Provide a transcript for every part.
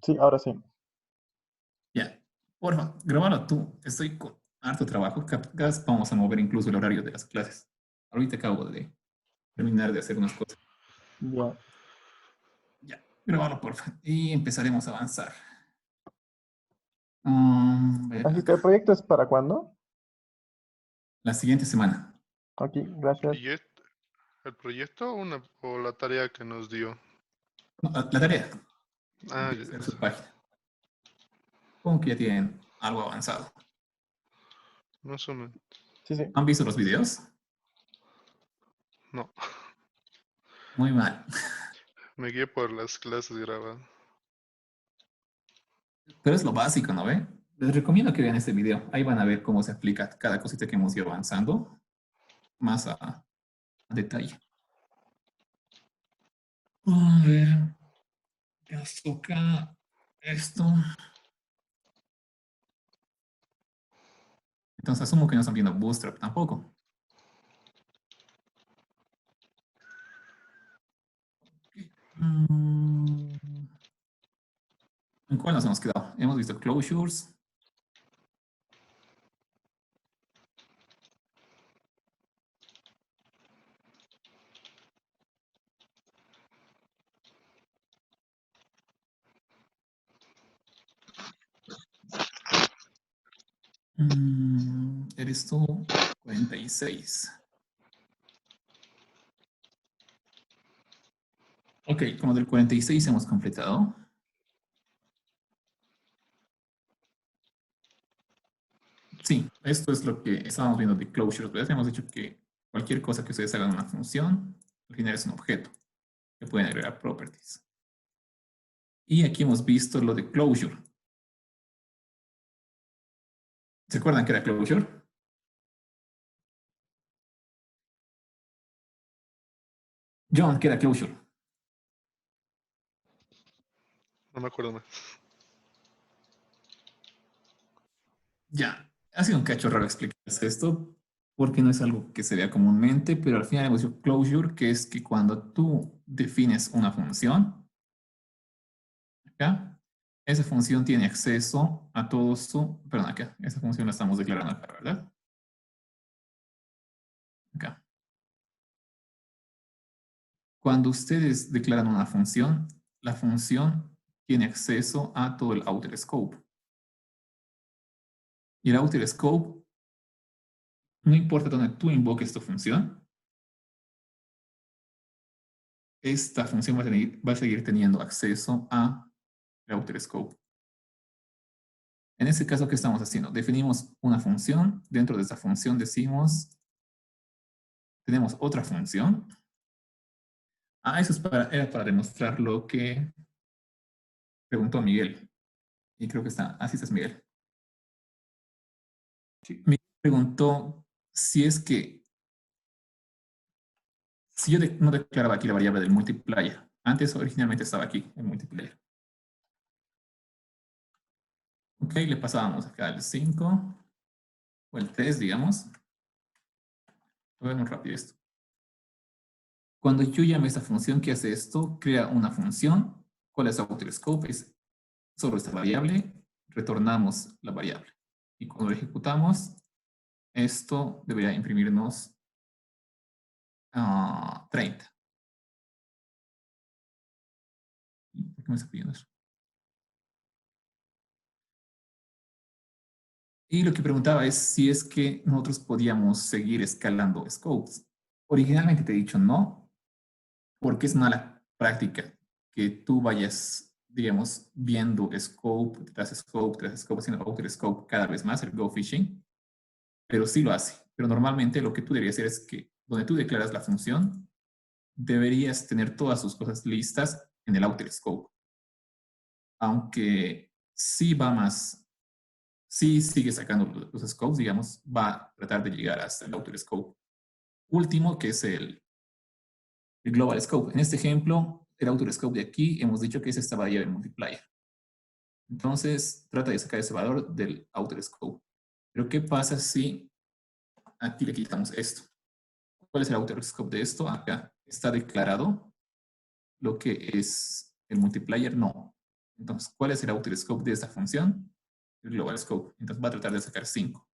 Sí, ahora sí. Ya. Porfa, grábalo tú. Estoy con harto trabajo. Capaz vamos a mover incluso el horario de las clases. Ahorita acabo de terminar de hacer unas cosas. Ya. Ya, grábalo, porfa. Y empezaremos a avanzar. Ver Así que acá. el proyecto es para cuándo. La siguiente semana. Aquí, gracias. ¿Y el proyecto o la tarea que nos dio? No, la tarea Ah, de ya, hacer su esa. página. Supongo que ya tienen algo avanzado. Más o menos. Sí, sí. ¿Han visto los videos? No, Muy mal. me guié por las clases grabadas. Pero es lo básico, ¿no ve? Les recomiendo que vean este video. Ahí van a ver cómo se aplica cada cosita que hemos ido avanzando más a detalle. A ver, ¿qué nos toca? Esto. Entonces asumo que no están viendo Bootstrap tampoco. Mm, ¿En cuál nos hemos quedado? Hemos visto closures. Eres tú 46. Ok, con lo del 46 hemos completado. Sí, esto es lo que estábamos viendo de closures. ¿Ves? Hemos dicho que cualquier cosa que ustedes hagan una función, al final es un objeto que pueden agregar properties. Y aquí hemos visto lo de closure. ¿Se acuerdan que era closure? John, ¿qué era closure? No me acuerdo más. Ya, ha sido un cacho raro explicarse esto porque no es algo que se vea comúnmente, pero al final hemos dicho closure, que es que cuando tú defines una función, acá, esa función tiene acceso a todo su, perdón, acá, esa función la estamos declarando acá, ¿verdad? Acá. Cuando ustedes declaran una función, la función tiene acceso a todo el outer scope. Y el outer scope, no importa dónde tú invoques tu función, esta función va a seguir teniendo acceso a el outer scope. En este caso, ¿qué estamos haciendo? Definimos una función. Dentro de esa función decimos, tenemos otra función. Eso era para demostrar lo que preguntó Miguel. Y creo que está, así está Miguel. Sí. Miguel preguntó si es que, si yo no declaraba aquí la variable del multiplier. Antes originalmente estaba aquí el multiplier. Ok, le pasábamos acá el 5 o el 3, digamos. Voy a ver muy rápido esto. Cuando yo llame esta función que hace esto, crea una función. ¿Cuál es outer scope? Es sobre esta variable, retornamos la variable. Y cuando lo ejecutamos, esto debería imprimirnos 30. ¿Por qué me está pidiendo eso? Y lo que preguntaba es si es que nosotros podíamos seguir escalando scopes. Originalmente te he dicho no, porque es mala práctica que tú vayas, digamos, viendo scope tras scope, haciendo outer scope cada vez más, el go fishing, pero sí lo hace. Pero normalmente lo que tú deberías hacer es que donde tú declaras la función, deberías tener todas sus cosas listas en el outer scope. Aunque sí va más, sí sigue sacando los scopes, digamos, va a tratar de llegar hasta el outer scope último, que es el global scope. En este ejemplo, el outer scope de aquí hemos dicho que es esta variable multiplier. Entonces, trata de sacar ese valor del outer scope. Pero, ¿qué pasa si aquí le quitamos esto? ¿Cuál es el outer scope de esto? Acá está declarado lo que es el multiplier, no. Entonces, ¿cuál es el outer scope de esta función? El global scope. Entonces va a tratar de sacar 5.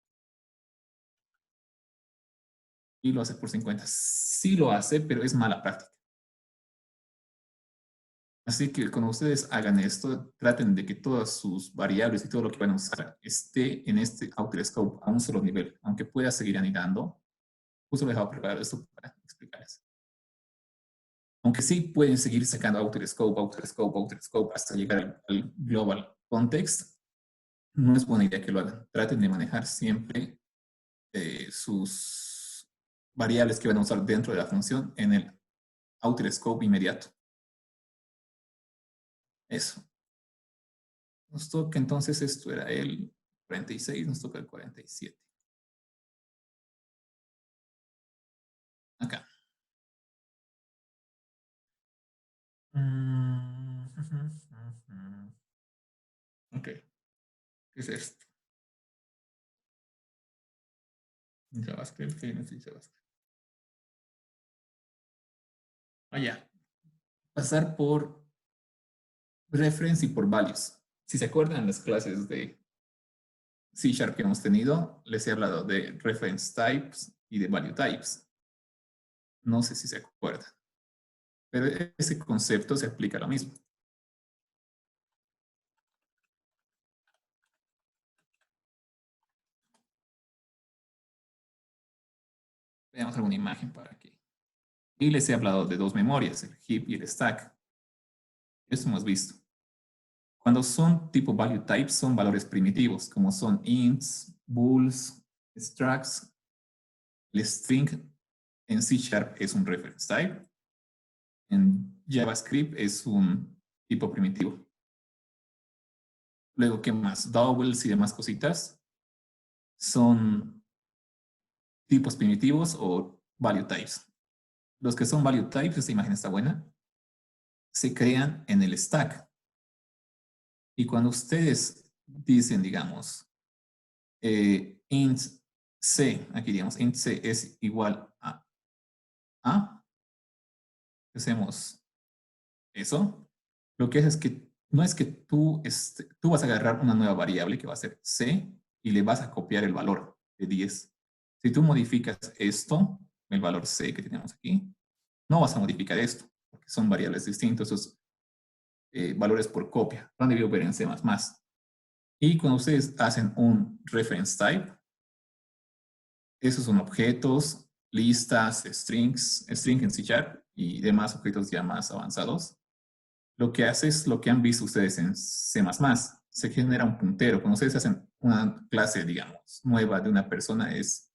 Y lo hace por 50. Sí lo hace, pero es mala práctica. Así que cuando ustedes hagan esto, traten de que todas sus variables y todo lo que van a usar esté en este outer scope a un solo nivel, aunque pueda seguir anidando. Justo lo he dejado preparado esto para explicarles. Aunque sí pueden seguir sacando outer scope, outer scope, outer scope hasta llegar al global context, no es buena idea que lo hagan. Traten de manejar siempre sus variables que van a usar dentro de la función en el outer scope inmediato. Eso. Nos toca entonces, esto era el 46, nos toca el 47. Acá. Ok. ¿Qué es esto? JavaScript, ¿qué es JavaScript? Ya. Pasar por reference y por values. Si se acuerdan las clases de C# que hemos tenido, les he hablado de reference types y de value types. No sé si se acuerdan. Pero ese concepto se aplica a lo mismo. Veamos alguna imagen para aquí. Y les he hablado de dos memorias, el heap y el stack. Esto hemos visto. Cuando son tipo value types, son valores primitivos, como son ints, bools, structs. El string en C# es un reference type. En JavaScript es un tipo primitivo. Luego, ¿qué más? Doubles y demás cositas son tipos primitivos o value types. Los que son value types, esta imagen está buena, se crean en el stack. Y cuando ustedes dicen, digamos, int c, aquí digamos, int c es igual a, hacemos eso, lo que hace es que no es que tú vas a agarrar una nueva variable que va a ser c y le vas a copiar el valor de 10. Si tú modificas esto, el valor c que tenemos aquí, no vas a modificar esto, porque son variables distintas, esos valores por copia. Lo han debido ver en C++. Y cuando ustedes hacen un reference type, esos son objetos, listas, strings, string en C# y demás objetos ya más avanzados. Lo que hace es lo que han visto ustedes en C++. Se genera un puntero. Cuando ustedes hacen una clase, digamos, nueva de una persona, es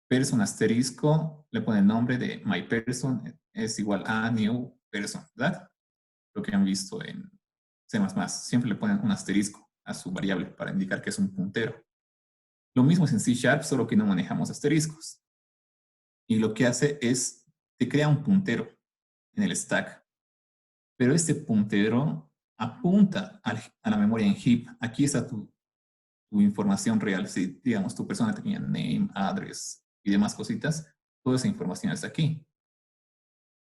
person asterisco, le ponen el nombre de my person, es igual a new person, ¿verdad? Lo que han visto en C++. Siempre le ponen un asterisco a su variable para indicar que es un puntero. Lo mismo es en C#, solo que no manejamos asteriscos. Y lo que hace es, te crea un puntero en el stack. Pero este puntero apunta a la memoria en heap. Aquí está tu información real. Si, digamos, tu persona tenía name, address y demás cositas, toda esa información está aquí.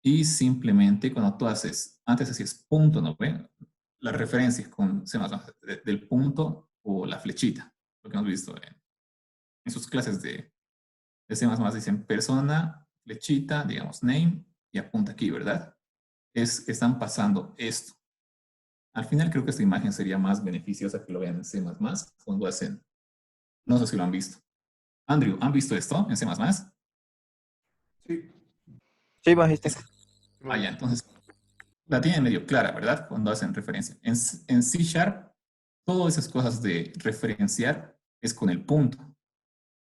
Y simplemente cuando tú haces, antes hacías punto, ¿no ven? La referencia con C++ del punto o la flechita, lo que hemos visto en sus clases de C++, dicen persona, flechita, digamos name, y apunta aquí, ¿verdad? Están pasando esto. Al final creo que esta imagen sería más beneficiosa que lo vean en C++ cuando hacen, no sé si lo han visto. Andrew, ¿han visto esto en C++? Sí. Sí, bajiste. Ya, entonces la tienen medio clara, ¿verdad? Cuando hacen referencia. En C#, todas esas cosas de referenciar es con el punto.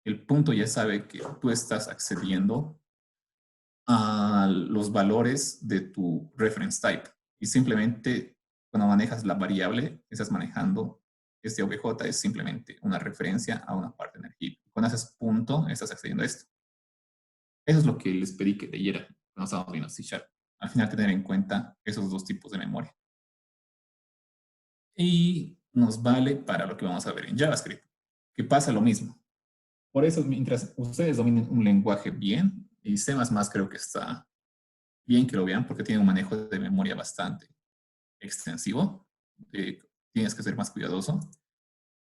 El punto ya sabe que tú estás accediendo a los valores de tu reference type. Y simplemente cuando manejas la variable, estás manejando este obj, es simplemente una referencia a una parte en el heap. Cuando haces punto, estás accediendo a esto. Eso es lo que les pedí que leyera cuando estábamos viendo C#. Al final tener en cuenta esos dos tipos de memoria. Y nos vale para lo que vamos a ver en JavaScript, que pasa lo mismo. Por eso, mientras ustedes dominen un lenguaje bien, y C++ creo que está bien que lo vean porque tiene un manejo de memoria bastante extensivo. Tienes que ser más cuidadoso.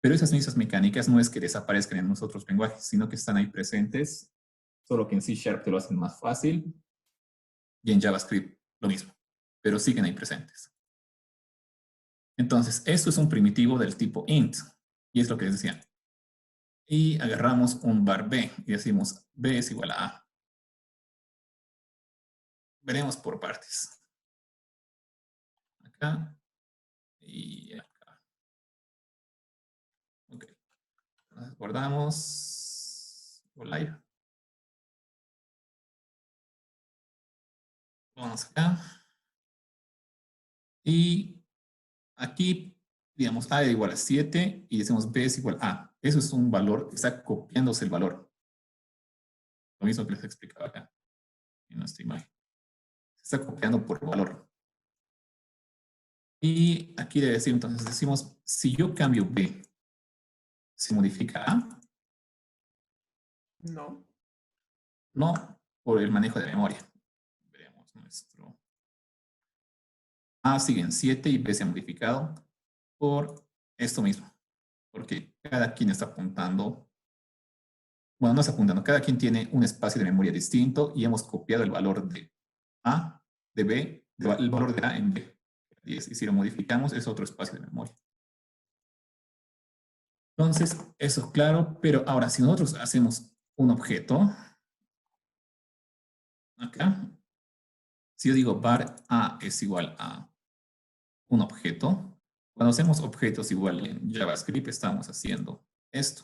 Pero esas mismas mecánicas no es que desaparezcan en los otros lenguajes, sino que están ahí presentes, solo que en C# te lo hacen más fácil y en JavaScript lo mismo, pero siguen ahí presentes. Entonces, esto es un primitivo del tipo int, y es lo que les decía. Y agarramos un var b y decimos b es igual a a. Veremos por partes. Acá y acá. Ok. Entonces, guardamos. Live. Vamos acá. Y aquí, digamos, a es igual a 7 y decimos b es igual a. Eso es un valor, está copiándose el valor. Lo mismo que les explicaba acá en nuestra imagen. Se está copiando por valor. Y aquí debe decir, entonces decimos, si yo cambio b, ¿se modifica a? No. No, por el manejo de memoria. Veremos nuestro a sigue en 7 y b se ha modificado por esto mismo. Porque cada quien está apuntando, bueno, no está apuntando, cada quien tiene un espacio de memoria distinto y hemos copiado el valor de a, de b, el valor de a en b. Y si lo modificamos es otro espacio de memoria. Entonces, eso es claro, pero ahora si nosotros hacemos un objeto, acá, si yo digo var a es igual a un objeto, cuando hacemos objetos igual en JavaScript estamos haciendo esto.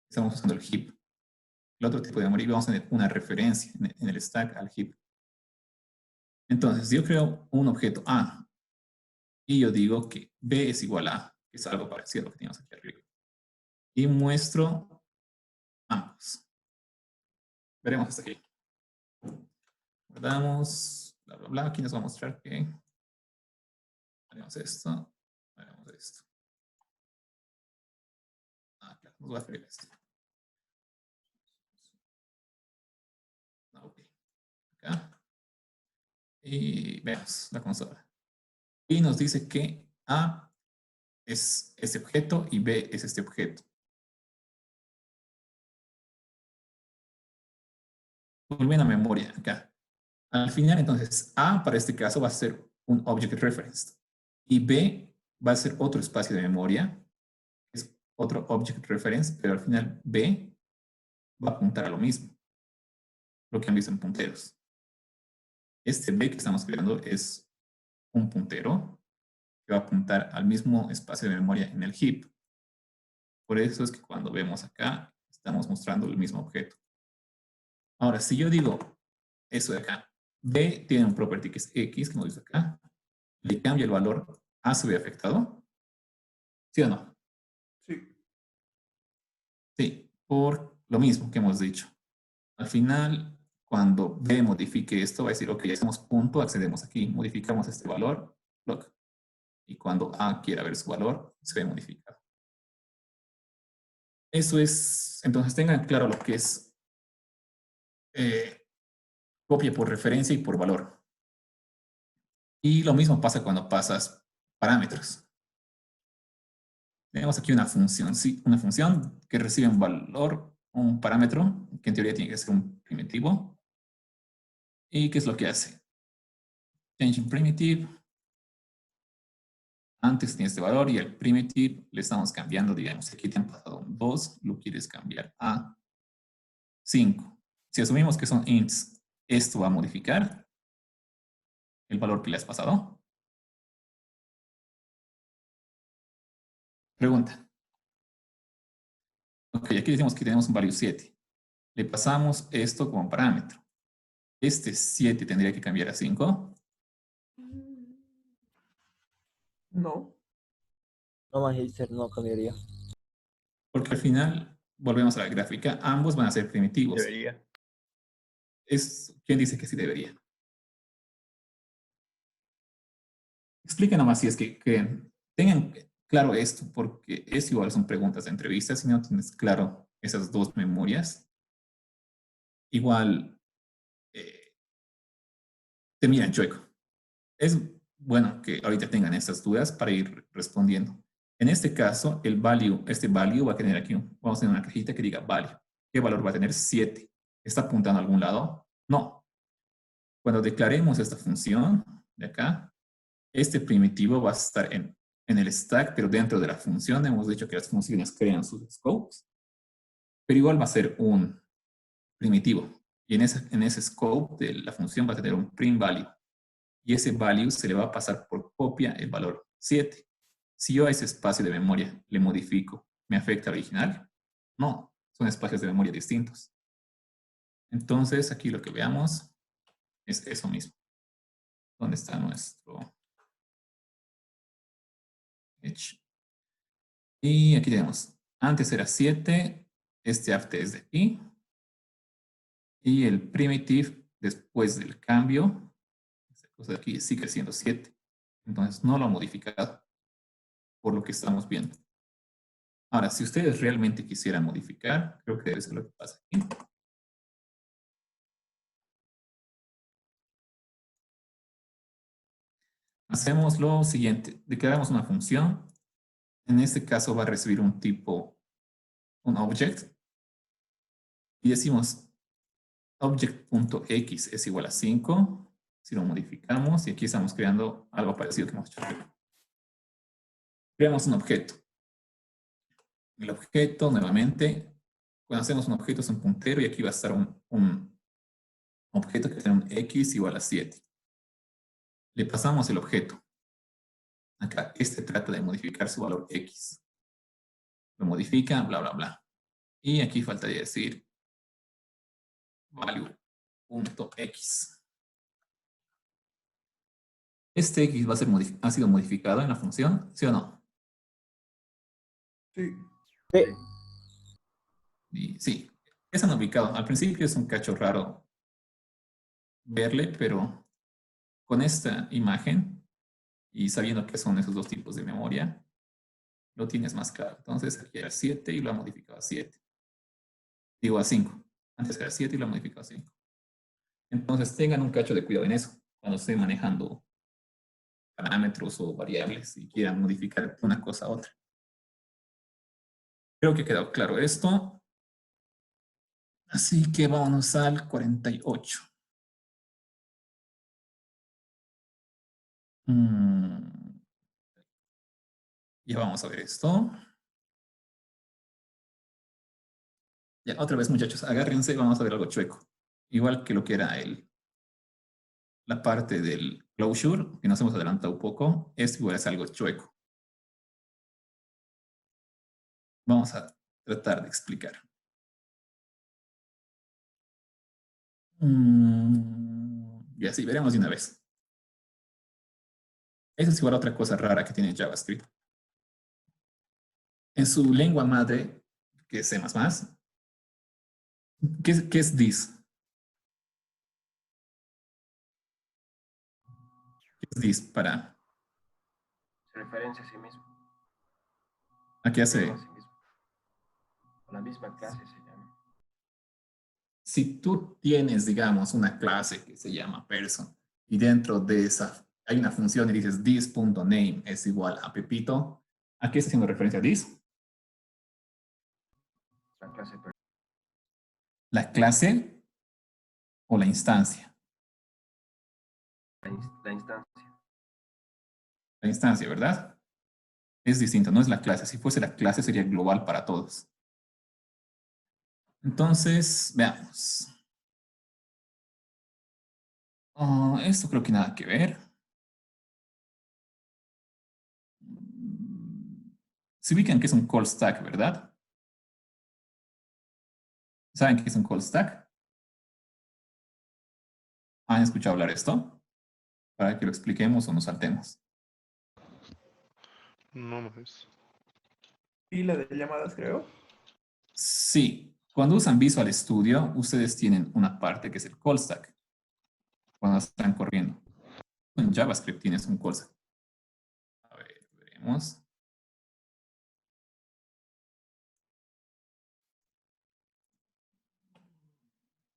Estamos usando el heap. El otro tipo de memoria vamos a tener una referencia en el stack al heap. Entonces, si yo creo un objeto a y yo digo que b es igual a, que es algo parecido a lo que tenemos aquí arriba, y muestro ambos. Veremos hasta aquí. Guardamos, bla, bla, bla. Aquí nos va a mostrar que haremos esto, haremos esto. Ah, claro, nos va a hacer esto. Ok. Acá. Y veamos la consola. Y nos dice que A es este objeto y B es este objeto. Volviendo a memoria acá. Al final, entonces, A para este caso va a ser un object referenced y B va a ser otro espacio de memoria, es otro object reference, pero al final B va a apuntar a lo mismo, lo que han visto en punteros. Este B que estamos creando es un puntero que va a apuntar al mismo espacio de memoria en el heap. Por eso es que cuando vemos acá, estamos mostrando el mismo objeto. Ahora, si yo digo eso de acá, B tiene un property que es X, como dice acá, le cambia el valor, A se ve afectado. ¿Sí o no? Sí. Sí, por lo mismo que hemos dicho. Al final, cuando B modifique esto, va a decir, ok, ya hacemos punto, accedemos aquí, modificamos este valor, look. Y cuando A quiera ver su valor, se ve modificado. Eso es, entonces tengan claro lo que es copia por referencia y por valor. Y lo mismo pasa cuando pasas parámetros. Tenemos aquí una función, sí, una función que recibe un valor, un parámetro, que en teoría tiene que ser un primitivo. ¿Y qué es lo que hace? Change in primitive. Antes tiene este valor y el primitive le estamos cambiando, digamos, aquí te han pasado un 2, lo quieres cambiar a 5. Si asumimos que son ints, esto va a modificar el valor que le has pasado. Pregunta. Ok, aquí decimos que tenemos un value 7. Le pasamos esto como parámetro. Este 7 tendría que cambiar a 5. No. No, Magister, no cambiaría. Porque al final, volvemos a la gráfica, ambos van a ser primitivos. Debería. ¿Quién dice que sí debería? Explica nomás si es que tengan claro esto, porque es igual, son preguntas de entrevistas, si no tienes claro esas dos memorias, igual te miran chueco. Es bueno que ahorita tengan estas dudas para ir respondiendo. En este caso, el value, este value va a tener aquí, vamos a tener una cajita que diga value. ¿Qué valor va a tener? 7. ¿Está apuntando a algún lado? No. Cuando declaremos esta función de acá, este primitivo va a estar en el stack, pero dentro de la función. Hemos dicho que las funciones crean sus scopes, pero igual va a ser un primitivo. Y en ese scope de la función va a tener un print value. Y ese value se le va a pasar por copia el valor 7. Si yo a ese espacio de memoria le modifico, ¿me afecta al original? No, son espacios de memoria distintos. Entonces, aquí lo que veamos es eso mismo. ¿Dónde está nuestro edge? Y aquí tenemos, antes era 7, este after es de aquí, y el primitive después del cambio, esta cosa de aquí sigue siendo 7. Entonces no lo ha modificado, por lo que estamos viendo. Ahora, si ustedes realmente quisieran modificar, creo que debe ser lo que pasa aquí. Hacemos lo siguiente, declaramos una función. En este caso va a recibir un tipo, un object, y decimos object.x es igual a 5. Si lo modificamos, y aquí estamos creando algo parecido que hemos hecho. Creamos un objeto. El objeto, nuevamente, cuando hacemos un objeto es un puntero, y aquí va a estar un objeto que tiene un x igual a 7. Le pasamos el objeto. Acá, este trata de modificar su valor x. Lo modifica, bla, bla, bla. Y aquí faltaría decir value.x. Este x va a ser ha sido modificado en la función, ¿sí o no? Sí. Sí. Y sí, es ubicado. Al principio es un cacho raro verle, pero con esta imagen y sabiendo que son esos dos tipos de memoria, lo tienes más claro. Entonces aquí era 7 y lo ha modificado a 7. Digo a 5. Antes era 7 y lo ha modificado a 5. Entonces tengan un cacho de cuidado en eso cuando estén manejando parámetros o variables y quieran modificar una cosa a otra. Creo que ha quedado claro esto. Así que vámonos al 48. Ya vamos a ver esto. Ya, otra vez, muchachos, agárrense, vamos a ver algo chueco. Igual que lo que era la parte del closure, que nos hemos adelantado un poco, esto igual es algo chueco. Vamos a tratar de explicar. Y así, veremos de una vez. Esa es igual a otra cosa rara que tiene JavaScript. En su lengua madre, que es C++, ¿qué es this? ¿Qué es this para? Se referencia a sí mismo. ¿A qué Se hace? llama a sí mismo. La misma clase se llama. Si tú tienes, digamos, una clase que se llama person y dentro de esa hay una función y dices this.name es igual a Pepito, ¿a qué está haciendo referencia this? La clase ¿La clase o la instancia? la instancia. La instancia, ¿verdad? Es distinto, no es la clase. Si fuese la clase sería global para todos. Entonces, veamos. Esto creo que nada que ver. Se ubican que es un call stack, ¿verdad? ¿Saben qué es un call stack? ¿Han escuchado hablar de esto? Para que lo expliquemos o nos saltemos. No más. Pila de llamadas, creo. Sí, cuando usan Visual Studio, ustedes tienen una parte que es el call stack. Cuando están corriendo. En JavaScript tienes un call stack. A ver, veremos.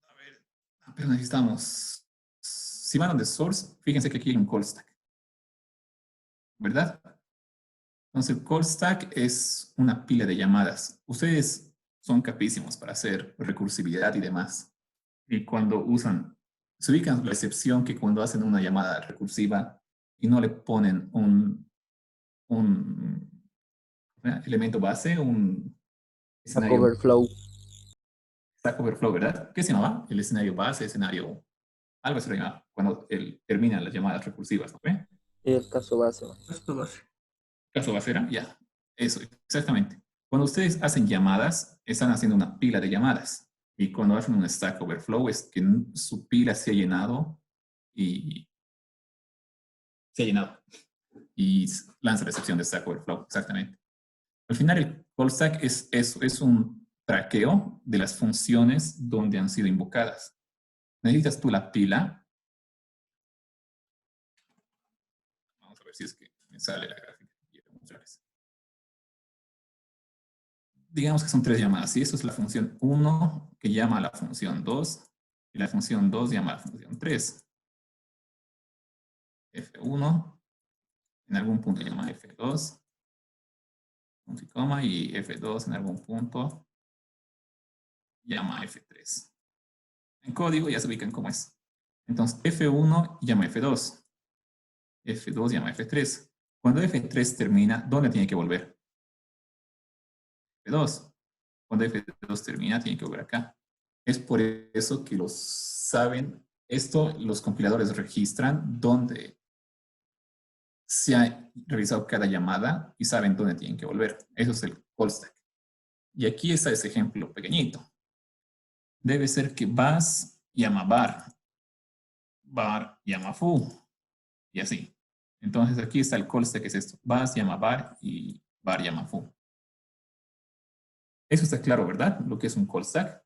A ver, pero necesitamos. Si van de source, fíjense que aquí hay un call stack. ¿verdad? Entonces, el call stack es una pila de llamadas. Ustedes son capísimos para hacer recursividad y demás. Y cuando usan, se ubican la excepción que cuando hacen una llamada recursiva y no le ponen un elemento base, un Stack escenario Overflow. Stack Overflow, ¿verdad? ¿Qué se llamaba? El escenario base, escenario, algo se llama cuando terminan las llamadas recursivas, ¿no ve? El caso base. Esto base. Caso basera, ya. Eso, exactamente. Cuando ustedes hacen llamadas, están haciendo una pila de llamadas. Y cuando hacen un Stack Overflow es que su pila se ha llenado y se ha llenado. Y lanza la excepción de Stack Overflow, exactamente. Al final, el call stack es eso, es un traqueo de las funciones donde han sido invocadas. Necesitas tú la pila. Vamos a ver si es que me sale la gráfica que quiero mostrarles. Digamos que son 3 llamadas. Y eso es la función 1 que llama a la función 2. Y la función 2 llama a la función 3. F1, en algún punto llama F2, punto y coma, y F2 en algún punto llama F3. En código ya se ubican cómo es. Entonces, F1 llama F2. F2 llama F3. Cuando F3 termina, ¿dónde tiene que volver? F2. Cuando F2 termina, tiene que volver acá. Es por eso que los saben, esto los compiladores registran dónde se ha realizado cada llamada y saben dónde tienen que volver. Eso es el call stack. Y aquí está ese ejemplo pequeñito. Debe ser que vas llama bar llama foo, y así. Entonces aquí está el call stack, que es esto. Vas llama bar y bar llama foo. Eso está claro, ¿verdad? Lo que es un call stack.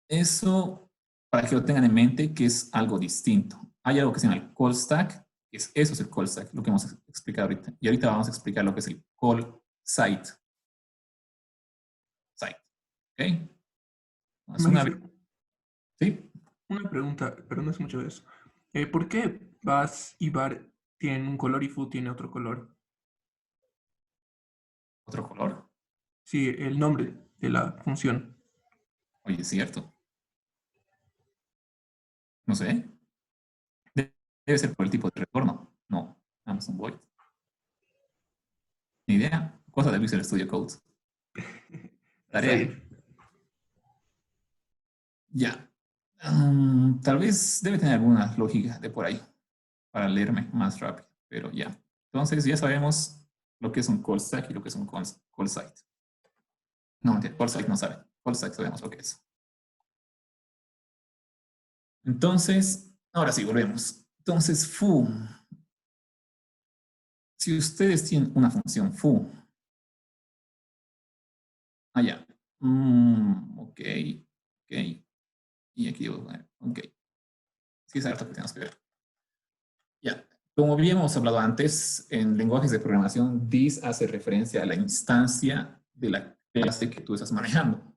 Eso, para que lo tengan en mente, que es algo distinto. Hay algo que se llama el call stack, que es, eso es el call stack, lo que hemos explicado ahorita. Y ahorita vamos a explicar lo que es el call site. Site. ¿Ok? Es una... ¿Sí? Una pregunta, pero no es mucho de eso. ¿Por qué Bas y Bar tienen un color y Foo tiene otro color? ¿Otro color? Sí, el nombre de la función. Oye, es cierto. No sé. Debe ser por el tipo de retorno. No, Amazon Void. Ni idea. Cosa de Visual Studio Code. Está Tarea. bien. Ya. Tal vez debe tener alguna lógica de por ahí para leerme más rápido, pero ya. Entonces ya sabemos lo que es un call stack y lo que es un call site. No, call site no saben. Call stack sabemos lo que es. Entonces, ahora sí, volvemos. Entonces, foo. Si ustedes tienen una función foo. Ah, ya. Ok. Y aquí voy a poner, ok. Sí, es harto que tenemos que ver. Ya. Como habíamos hablado antes, en lenguajes de programación, this hace referencia a la instancia de la clase que tú estás manejando.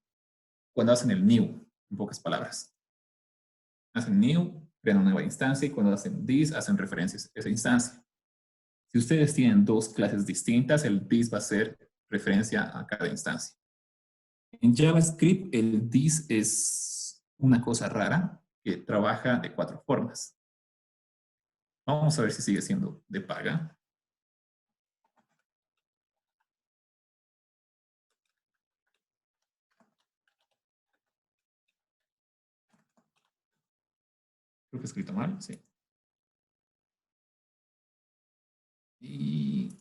Cuando hacen el new, en pocas palabras. Hacen new, crean una nueva instancia, y cuando hacen this, hacen referencia a esa instancia. Si ustedes tienen 2 clases distintas, el this va a ser referencia a cada instancia. En JavaScript, el this es una cosa rara que trabaja de 4 formas. Vamos a ver si sigue siendo de paga. Creo que he escrito mal, sí. Y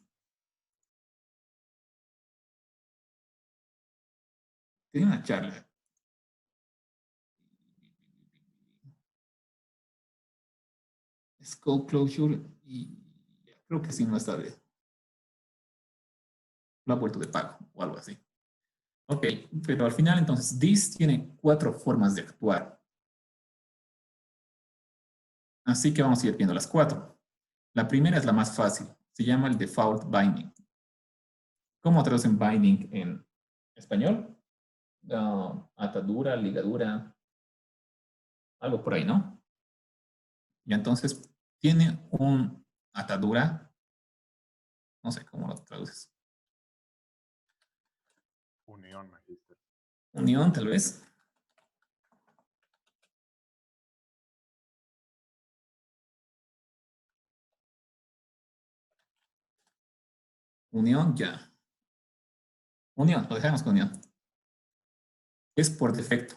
tenía una charla. Scope closure y creo que sí no está de... Lo ha vuelto de pago o algo así. Ok, pero al final entonces this tiene 4 formas de actuar. Así que vamos a ir viendo las 4. La primera es la más fácil. Se llama el default binding. ¿Cómo traducen binding en español? Atadura, ligadura, algo por ahí, ¿no? Y entonces tiene un atadura. No sé cómo lo traduces. Unión, magíster. Unión, tal vez. Unión, ya. Unión, lo dejamos con unión. Es por defecto.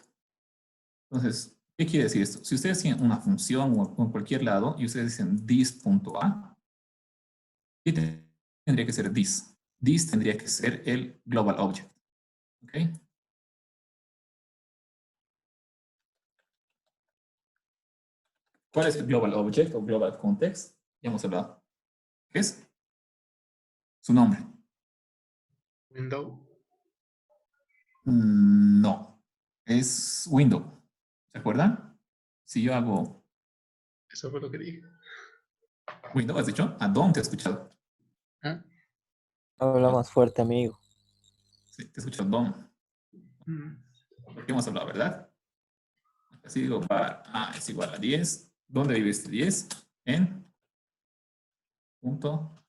Entonces, ¿qué quiere decir esto? Si ustedes tienen una función o en cualquier lado y ustedes dicen this.a, ¿qué tendría que ser this? This tendría que ser el global object. ¿Ok? ¿Cuál es el global object o global context? Ya hemos hablado. ¿Qué es? Su nombre. Window. No. Es window. ¿Se acuerdan? Si yo hago Eso fue lo que dije. window, ¿has dicho? ¿A dónde te he escuchado? ¿Ah? Habla más fuerte, amigo. Sí, te he escuchado DOM. Porque hemos hablado, ¿verdad? Así digo, var A es igual a 10. ¿Dónde vive este 10? En punto.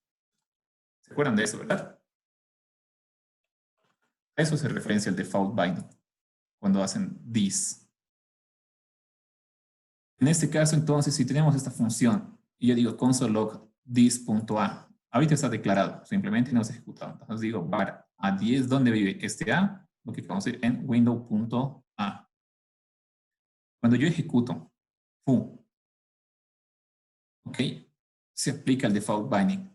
¿Se acuerdan de eso, verdad? A eso se referencia el default binding, cuando hacen this. En este caso, entonces, si tenemos esta función, y yo digo console log this.a, ahorita está declarado, simplemente no se ha ejecutado. Entonces digo var A10, ¿dónde vive este A? Lo que vamos a decir en window.a. Cuando yo ejecuto foo, ¿ok? Se aplica el default binding.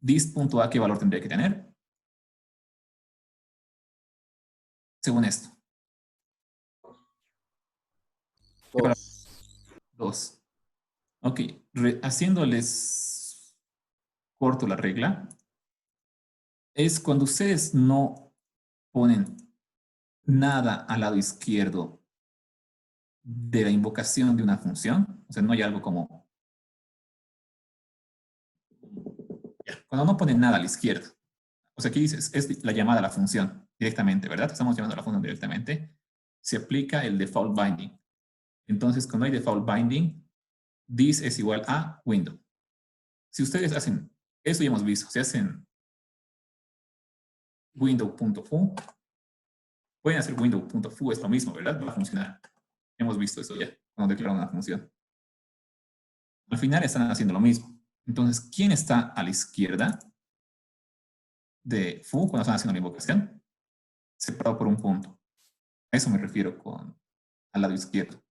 This.a, ¿qué valor tendría que tener? Según esto. ¿Qué valor? 2. Ok, haciéndoles corto la regla, es cuando ustedes no ponen nada al lado izquierdo de la invocación de una función, o sea, no hay algo como... Cuando no ponen nada a la izquierda, o sea, aquí dices, es la llamada a la función directamente, ¿verdad? Estamos llamando a la función directamente. Se aplica el default binding. Entonces, cuando hay default binding, this es igual a window. Si ustedes hacen, eso ya hemos visto, si hacen window.foo, pueden hacer window.foo, es lo mismo, ¿verdad? Va a funcionar. Hemos visto eso ya, cuando declaran una función. Al final están haciendo lo mismo. Entonces, ¿quién está a la izquierda de foo cuando están haciendo la invocación? Separado por un punto. A eso me refiero con al lado izquierdo.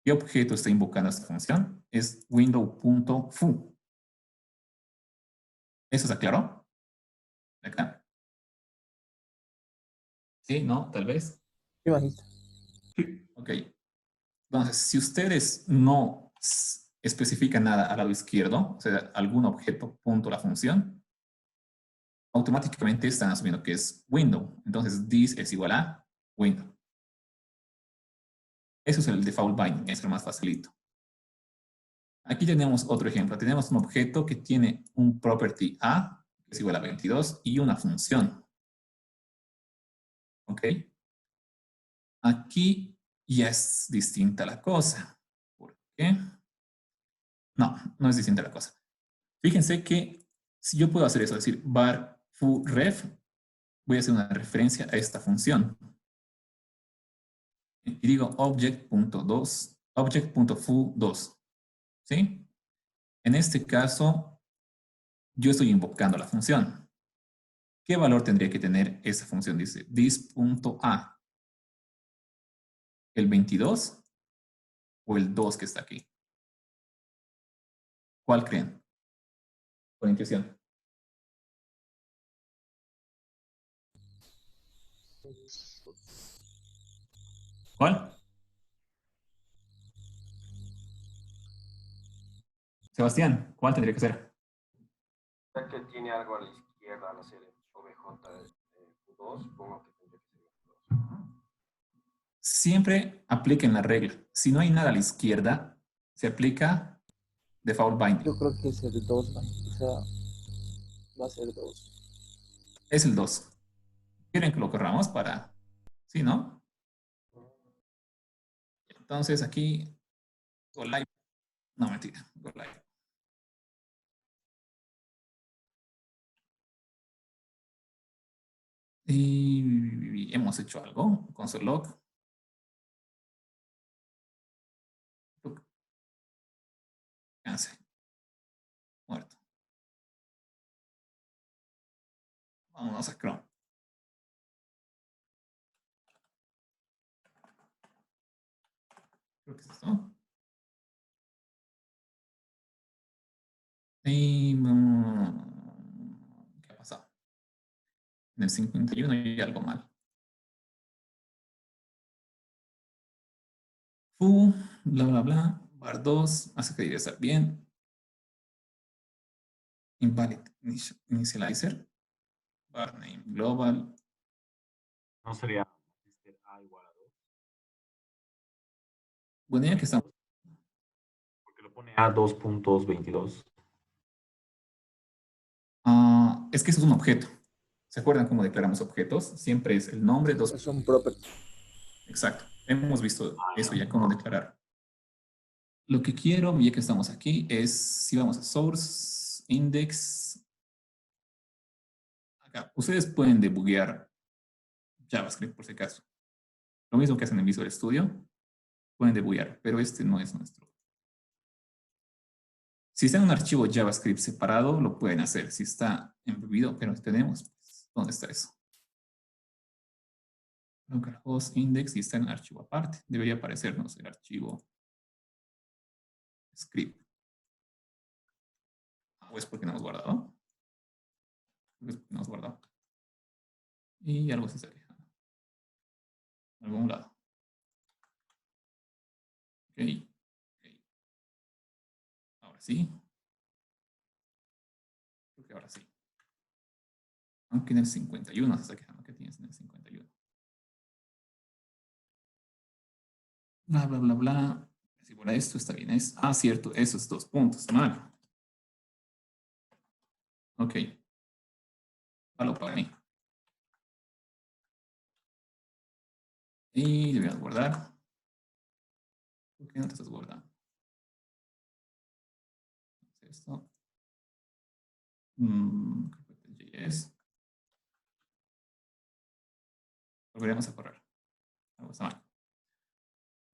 ¿Qué objeto está invocando esta función? Es window.foo. ¿Eso se aclaró? ¿Acá? ¿Sí? ¿No? ¿Tal vez? Sí, magíster. Sí. Ok. Entonces, si ustedes no especifican nada al lado izquierdo, o sea, algún objeto, punto, la función, automáticamente están asumiendo que es window. Entonces, this es igual a window. Eso es el default binding, es lo más facilito. Aquí tenemos otro ejemplo. Tenemos un objeto que tiene un property A, que es igual a 22, y una función. ¿Ok? Aquí ya es distinta la cosa. ¿Por qué? No, no es distinta la cosa. Fíjense que si yo puedo hacer eso, es decir, var foo ref, voy a hacer una referencia a esta función. Y digo object.2, object.foo2. ¿Sí? En este caso, yo estoy invocando la función. ¿Qué valor tendría que tener esa función? Dice this.a. ¿El 22 o el 2 que está aquí? ¿Cuál creen? Por intuición. ¿Cuál? Sebastián, ¿cuál tendría que ser? Ya que tiene algo a la izquierda al hacer OBJ2, supongo que tendría que ser Q2. Siempre apliquen la regla. Si no hay nada a la izquierda, se aplica default binding. Yo creo que es el 2, man. O sea, va a ser 2. Es el 2. ¿Quieren que lo corramos para...? ¿Sí, no? Entonces aquí, go live. No, mentira, go live. Y hemos hecho algo. Console log. Cancel. Muerto. Vámonos a Chrome. Creo que es esto. Y, ¿qué ha pasado? En el 51 hay algo mal. Foo, bla, bla, bla. Bar 2 hace que debería estar bien. Invalid initializer. Bar name global. No sería Magister A igual a 2. Bueno, ya que estamos. Porque lo pone a 2.22. Es que eso es un objeto. ¿Se acuerdan cómo declaramos objetos? Siempre es el nombre, dos. Es un property. Exacto. Hemos visto eso ya, cómo declarar. Lo que quiero, ya que estamos aquí, es si vamos a source, index. Acá. Ustedes pueden debuguear JavaScript por si acaso. Lo mismo que hacen en Visual Studio. Pueden debuguear, pero este no es nuestro. Si está en un archivo JavaScript separado, lo pueden hacer. Si está embebido, pero tenemos, pues, ¿dónde está eso? Localhost index y está en un archivo aparte. Debería aparecernos el archivo script. ¿O es porque no hemos guardado? Es porque no hemos guardado. Y algo se está dejando. En algún lado. Ok. Ahora sí. Creo que ahora sí. Aunque en el 51 se está quejando. ¿Qué tienes en el 51? Bla, bla, bla, bla. Si por esto está bien. Cierto. Esos 2 puntos. Mal. Ok. Malo para mí. Y le voy a guardar. ¿Por qué no te estás guardando? Esto. JS. Volveremos a correr. Algo está mal.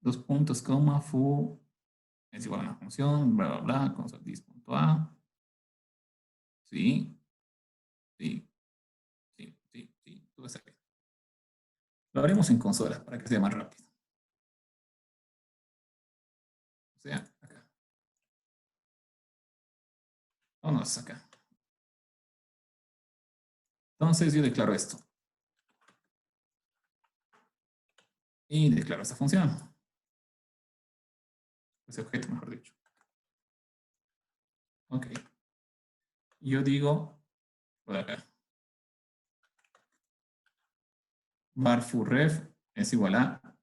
2 puntos, coma, foo es igual a una función, bla, bla, bla, console.dis.a. Sí. Sí. Sí, sí, sí. Todo está bien. Lo haremos en consola para que sea más rápido. O sea, acá. Vámonos acá. Entonces yo declaro esto. Y declaro esta función. Ese objeto, mejor dicho. Ok. Yo digo, por acá. Var foo_ref es igual a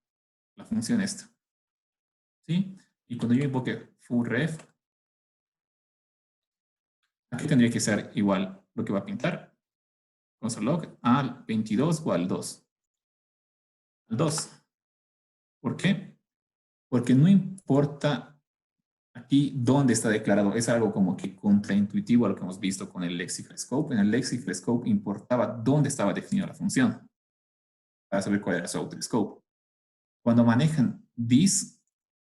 la función esta. ¿Sí? Y cuando yo invoque foo_ref, aquí tendría que ser igual lo que va a pintar. Console log al 22 o al 2. Al 2. ¿Por qué? Porque no importa aquí dónde está declarado. Es algo como que contraintuitivo a lo que hemos visto con el lexical scope. En el lexical scope importaba dónde estaba definida la función para saber cuál era su outer scope. Cuando manejan this,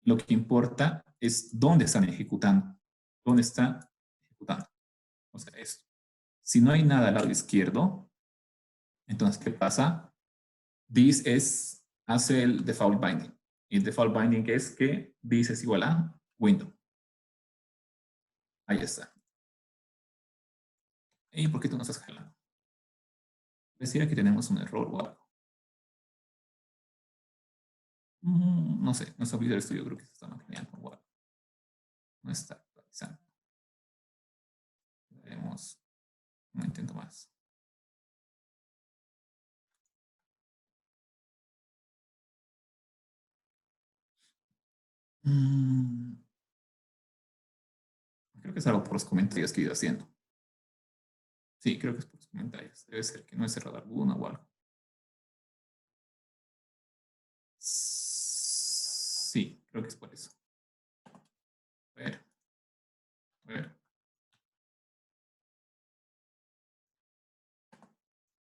lo que importa es dónde están ejecutando. ¿Dónde está ejecutando? O sea, esto. Si no hay nada al lado izquierdo, entonces, ¿qué pasa? This hace el default binding. Y el default binding es que this es igual a window. Ahí está. ¿Y por qué tú no estás jalando? Decía que tenemos un error o algo. No sé, nuestro Visual Studio creo que se está maquineando o algo. No está actualizando. Haremos un intento más. Creo que es algo por los comentarios que he ido haciendo. Sí, creo que es por los comentarios. Debe ser que no he cerrado alguno o algo. Sí, creo que es por eso. A ver. A ver.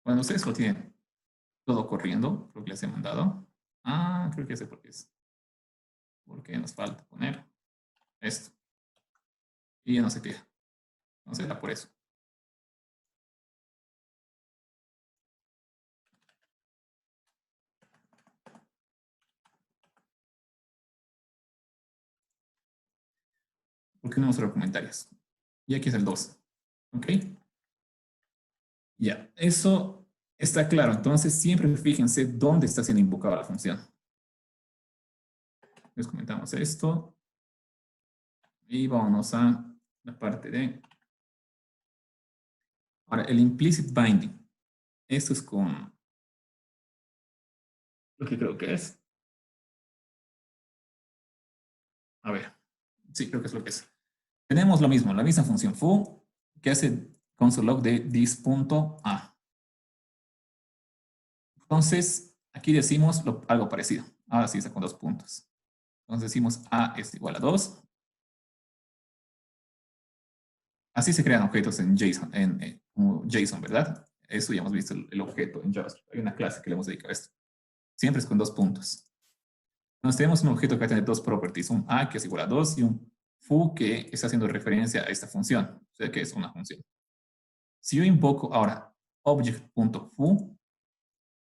Bueno, ustedes lo tienen todo corriendo, creo que les he mandado. Ah, creo que sé por qué es. Porque nos falta poner esto. Y ya no se queja. No será por eso. ¿Por qué no mostrar comentarios? Y aquí es el 2. ¿Ok? Ya, eso está claro. Entonces, siempre fíjense dónde está siendo invocada la función. Les comentamos esto. Y vámonos a la parte de... Ahora, el implicit binding. Esto es con... lo que creo que es. A ver. Sí, creo que es lo que es. Tenemos lo mismo, la misma función foo que hace console.log de this.a. Entonces, aquí decimos algo parecido. Ahora sí está con 2 puntos. Entonces decimos a es igual a 2. Así se crean objetos en JSON, como JSON, ¿verdad? Eso ya hemos visto el objeto en JavaScript. Hay una clase que le hemos dedicado a esto. Siempre es con 2 puntos. Entonces tenemos un objeto que va a tener 2 properties, un a que es igual a 2 y un foo que está haciendo referencia a esta función, o sea que es una función. Si yo invoco ahora object.foo,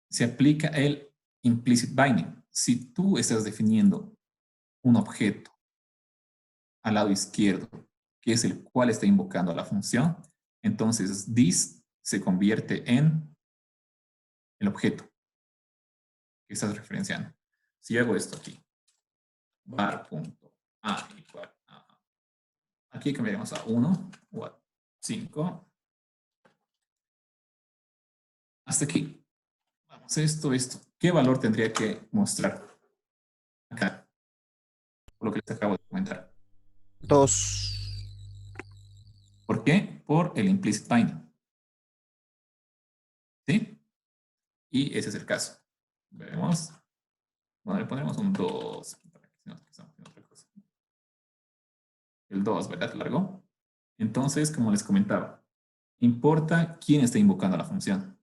se aplica el implicit binding. Si tú estás definiendo un objeto al lado izquierdo, que es el cual está invocando a la función, entonces this se convierte en el objeto que estás referenciando. Si yo hago esto aquí, var.a igual a, aquí cambiaremos a 1 o a 5. Hasta aquí. Vamos, esto. ¿Qué valor tendría que mostrar acá? Por lo que les acabo de comentar. 2. ¿Por qué? Por el implicit binding. ¿Sí? Y ese es el caso. Veremos. Bueno, le ponemos un 2. El 2, ¿verdad? Largo. Entonces, como les comentaba, importa quién está invocando la función.